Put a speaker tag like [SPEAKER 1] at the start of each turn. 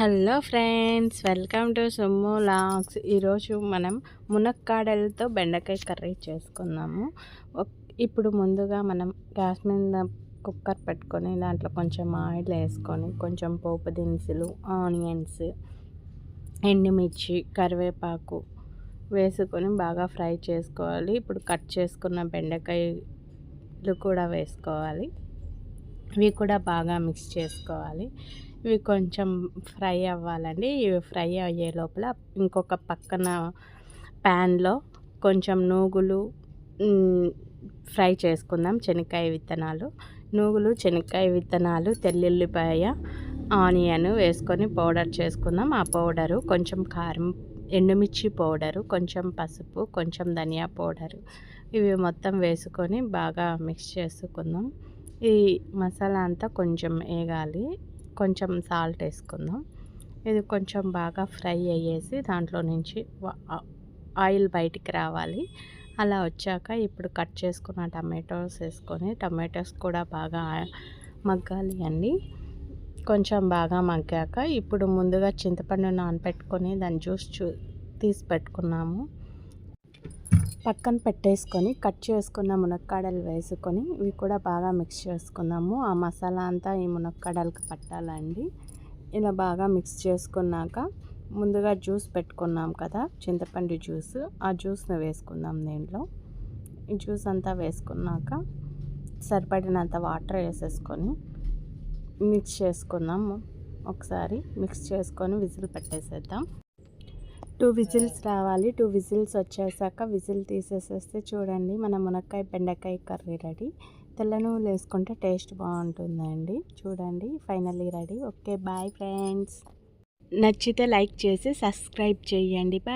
[SPEAKER 1] Hello friends, welcome to Summu logs. ఈరోజు మనం మునక్కాడలతో బెండకాయ కర్రీ చేసుకుందాము. ఇప్పుడు ముందుగా మనం గ్యాస్ మీద కుక్కర్ పెట్టుకొని దాంట్లో కొంచెం ఆయిల్ వేసుకొని కొంచెం పోపు దినుసులు, ఆనియన్స్, ఎండుమిర్చి, కరివేపాకు వేసుకొని బాగా ఫ్రై చేసుకోవాలి. ఇప్పుడు కట్ చేసుకున్న బెండకాయలు కూడా వేసుకోవాలి. ఇవి కూడా బాగా మిక్స్ చేసుకోవాలి. ఇవి కొంచెం ఫ్రై అవ్వాలండి. ఇవి ఫ్రై అయ్యే లోపల ఇంకొక పక్కన ప్యాన్లో కొంచెం నూగులు ఫ్రై చేసుకుందాం. శనక్కాయ విత్తనాలు, నూగులు, శనక్కాయ విత్తనాలు, తెల్లుల్లిపాయ, ఆనియన్ వేసుకొని పౌడర్ చేసుకుందాం. ఆ పౌడరు కొంచెం కారం, ఎండుమిర్చి పౌడరు, కొంచెం పసుపు, కొంచెం ధనియా పౌడరు, ఇవి మొత్తం వేసుకొని బాగా మిక్స్ చేసుకుందాం. ఈ మసాలా అంతా కొంచెం వేగాలి. కొంచెం సాల్ట్ వేసుకుందాం. ఇది కొంచెం బాగా ఫ్రై అయ్యేసి దాంట్లో నుంచి ఆయిల్ బయటికి రావాలి. అలా వచ్చాక ఇప్పుడు కట్ చేసుకున్న టమాటోస్ వేసుకొని, టమాటోస్ కూడా బాగా మగ్గాలి అండి. కొంచెం బాగా మగ్గాక ఇప్పుడు ముందుగా చింతపండు నానబెట్టుకొని దాని జ్యూస్ తీసి పెట్టుకున్నాము. పక్కన పెట్టేసుకొని కట్ చేసుకున్న మునక్కాడలు వేసుకొని ఇవి కూడా బాగా మిక్స్ చేసుకుందాము. ఆ మసాలా అంతా ఈ మునక్కాడలకు పట్టాలండి. ఇలా బాగా మిక్స్ చేసుకున్నాక ముందుగా జ్యూస్ పెట్టుకున్నాం కదా, చింతపండు జ్యూస్, ఆ జ్యూస్ని వేసుకుందాం. దీంట్లో ఈ జ్యూస్ అంతా వేసుకున్నాక సరిపడినంత వాటర్ వేసేసుకొని మిక్స్ చేసుకుందాం. ఒకసారి మిక్స్ చేసుకొని విజిల్ పెట్టేసేద్దాం. 2 విజిల్స్ రావాలి. 2 విజిల్స్ వచ్చేసాక విజిల్ తీసేసేస్తే చూడండి మన మునక్కాయ బెండకాయ కర్రీ రెడీ. తెల్ల నువ్వులు వేసుకుంటే టేస్ట్ బాగుంటుందండి. చూడండి, finally ready. Okay, bye friends. నచ్చితే లైక్ చేసి సబ్స్క్రైబ్ చేయండి. బాయ్.